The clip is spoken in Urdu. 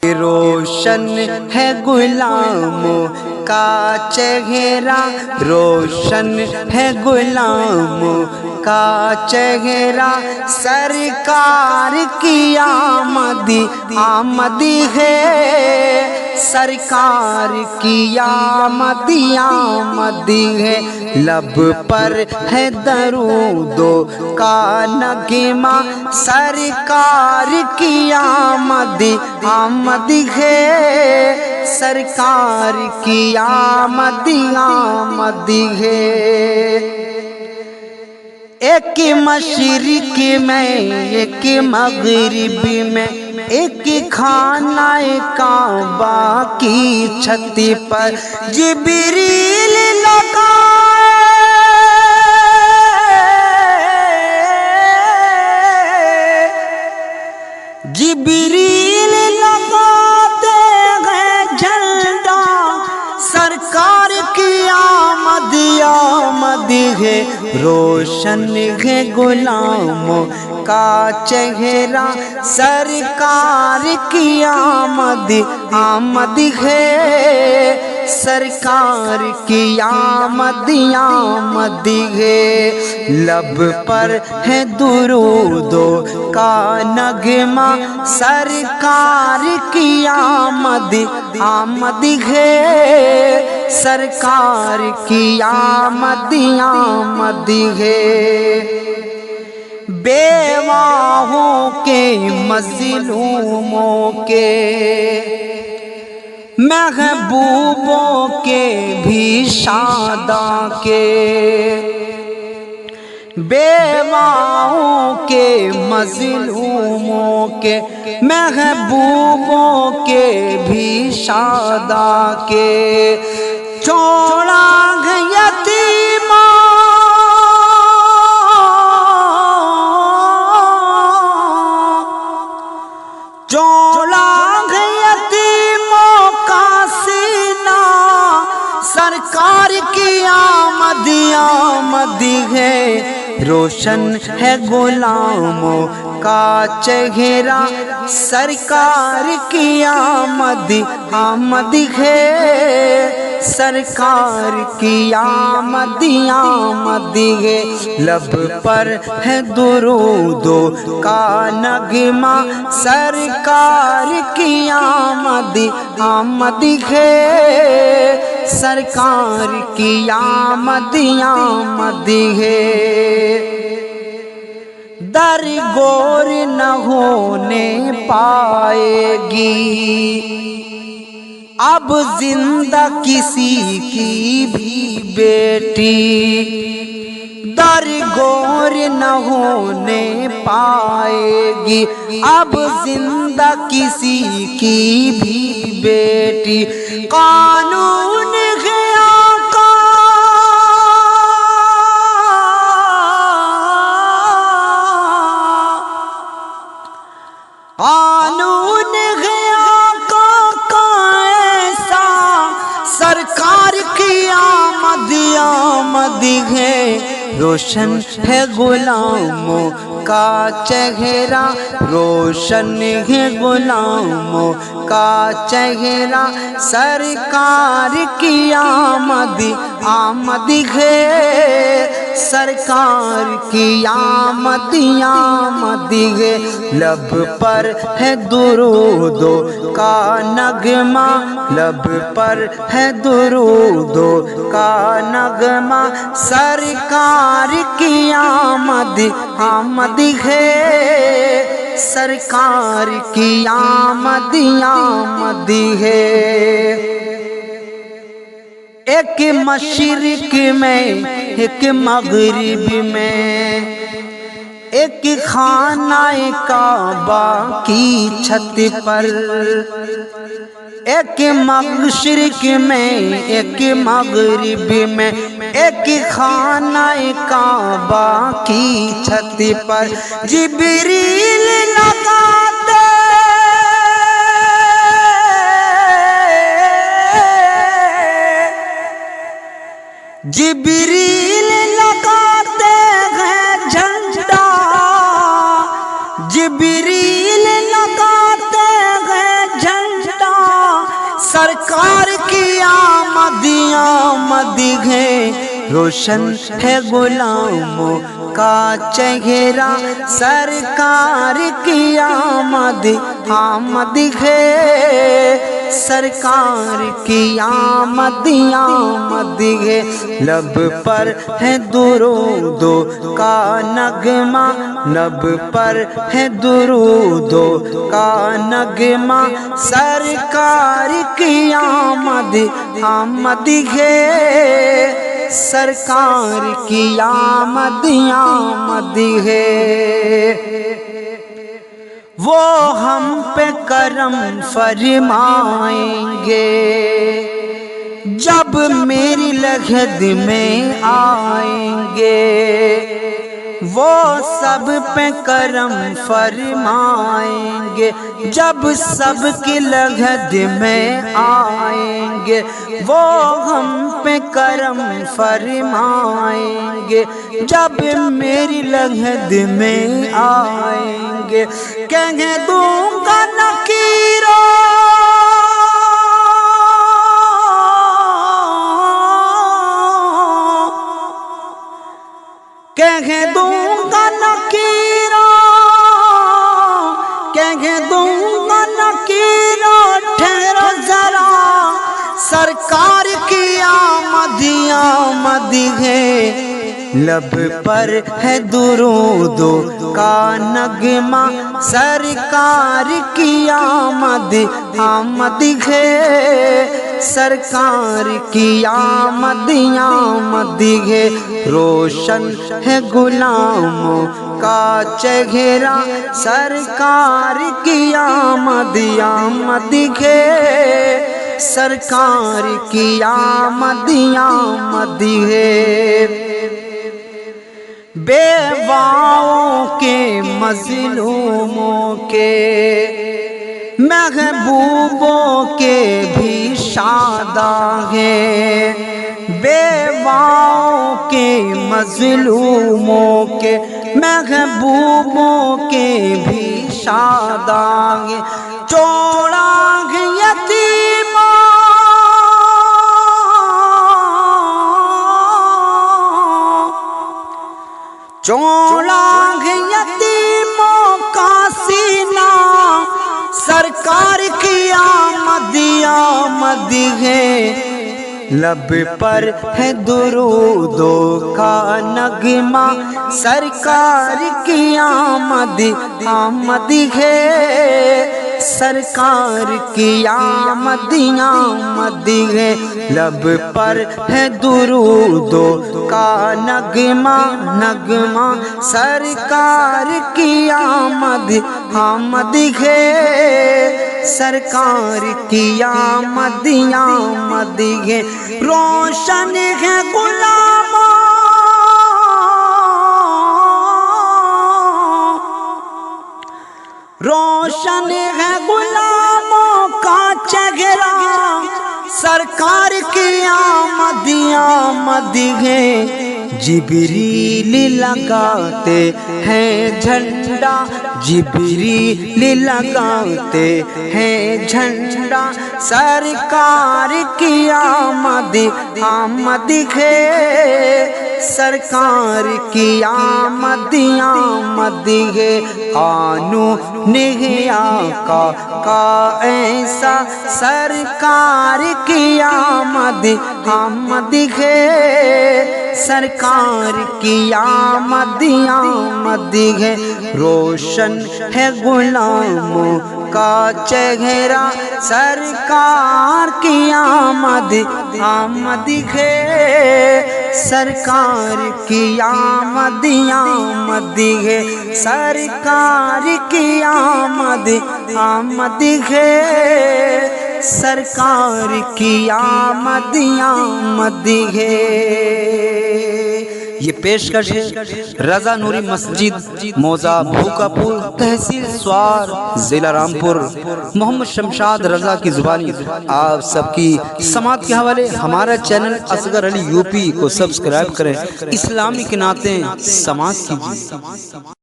روشن ہے غلاموں کا چہرہ، روشن ہے غلاموں کا چہرہ، سرکار کی آمد ہے، سرکار کی آمد ہے، لب پر ہے درود کا نغمہ، سرکار کی آمد ہے، سرکار کی آمد ہے۔ ایک مشرق میں ایک مغرب میں، ایک خانہ کعبہ کی چھت پر جبریل لگا، جبریل لگاتے ہیں جھنڈا، سرکار کی آمد ہے، روشن ہے غلاموں کا چہرہ، سرکار کی آمد ہے، سرکار کی آمد ہے، لب پر ہے درود کا نغمہ، سرکار کی آمد ہے، سرکار کی آمد ہے۔ بیواہوں کے مظلوموں کے، محبوبوں کے بھی شاداں کے، بیواہوں کے مظلوموں کے، محبوبوں کے بھی شاداں کے، چھوڑا ہے یتیماں، چھوڑا ہے یتیموں کا سینہ، سرکار کی آمد ہے، روشن ہے غلاموں کا چہرہ، سرکار کی آمد ہے، سرکار کی آمد ہے، لب پر ہے درود کا نغمہ، سرکار کی آمد ہے، سرکار کی آمد ہے۔ در گور نہ ہونے پائے گی اب زندہ کسی کی بھی بیٹی، در گور نہ ہونے پائے گی اب زندہ کسی کی بھی بیٹی، قانون ہے آقا، قانون ہے آقا کا ایسا، سرکار کی آمد ہے، روشن ہے غلاموں کا چہرہ، روشن ہے غلاموں کا چہرہ، سرکار کی آمد ہے، سرکار کی آمد ہے، لب پر ہے درود کا نغمہ، لب پر ہے درود کا نغمہ، سرکار کی آمد ہے، سرکار کی آمد ہے۔ ایک مشرق میں ایک مغرب میں، ایک خانہ کعبہ کی چھت پر، ایک مشرق میں ایک مغرب میں، ایک خانہ کعبہ کی چھت پر جبریل لگاتے، جبریل لگاتے ہیں جھنڈا، جبریل لگاتے ہیں جھنڈا، سرکار کی آمد ہے، روشن ہے غلاموں کا چہرہ، سرکار کی آمد ہے، سرکار کی آمد ہے، لب پر ہے درود کا نغمہ، لب پر ہے درود کا نغمہ، سرکار کی آمد ہے، سرکار کی آمد ہے۔ وہ ہم پہ کرم فرمائیں گے جب میری لحد میں آئیں گے، وہ سب پہ کرم فرمائیں گے جب سب کی لحد میں آئیں گے، وہ ہم پہ کرم فرمائیں گے جب میری لحد میں آئیں گے، کہہ دوں گا نکیروں کہہ دوں گا نکیروں، کہہ دوں گا نکیروں، ٹھہرو ذرا، سرکار کی آمد ہے، لب پر ہے درود کا نغمہ، سرکار کی آمد ہے، سرکار کی آمد ہے، روشن ہے غلاموں کا چہرہ، سرکار کی آمد ہے، سرکار کی آمد ہے، بیواؤں کے مظلوموں کے محبوبوں کے بھی شاداں ہیں، بیواؤں کے مظلوموں کے محبوبوں کے بھی شاداں ہیں، چوڑاں یتیموں چوڑاں یتیموں کا سینہ، سرکار کی آمد ہے، لب پر ہے درود کا نغمہ، سرکار کی آمد ہے، سرکار کی آمد ہے، لب پر ہے درود کا نغمہ، سرکار کی آمد ہے، سرکار کی آمد ہے، روشن ہے غلاموں، روشن ہے غلاموں کا چہرہ، سرکار کی آمد ہے، جبریل لگاتے ہیں جھنڈا، جبریل لگاتے ہیں جھنڈا، سرکار کی آمد ہے، سرکار کی آمد ہے، قانون ہے آقا کا ایسا، سرکار کی آمد ہے، سرکار کی آمد ہے، روشن ہے غلاموں کا چہرہ، سرکار کی آمد ہے، سرکار کی آمد ہے، سرکار کی آمد ہے، سرکار کی آمد ہے۔ یہ پیشکش ہے رضا نوری مسجد موضع بھوکا پور، تحصیل سوار، ضلع رامپور، محمد شمشاد رضا کی زبانی آپ سب کی سماعت کے حوالے ہمارا چینل اصغر علی یوپی کو سبسکرائب کریں، اسلامی کے ناطے سماعت کیجیے۔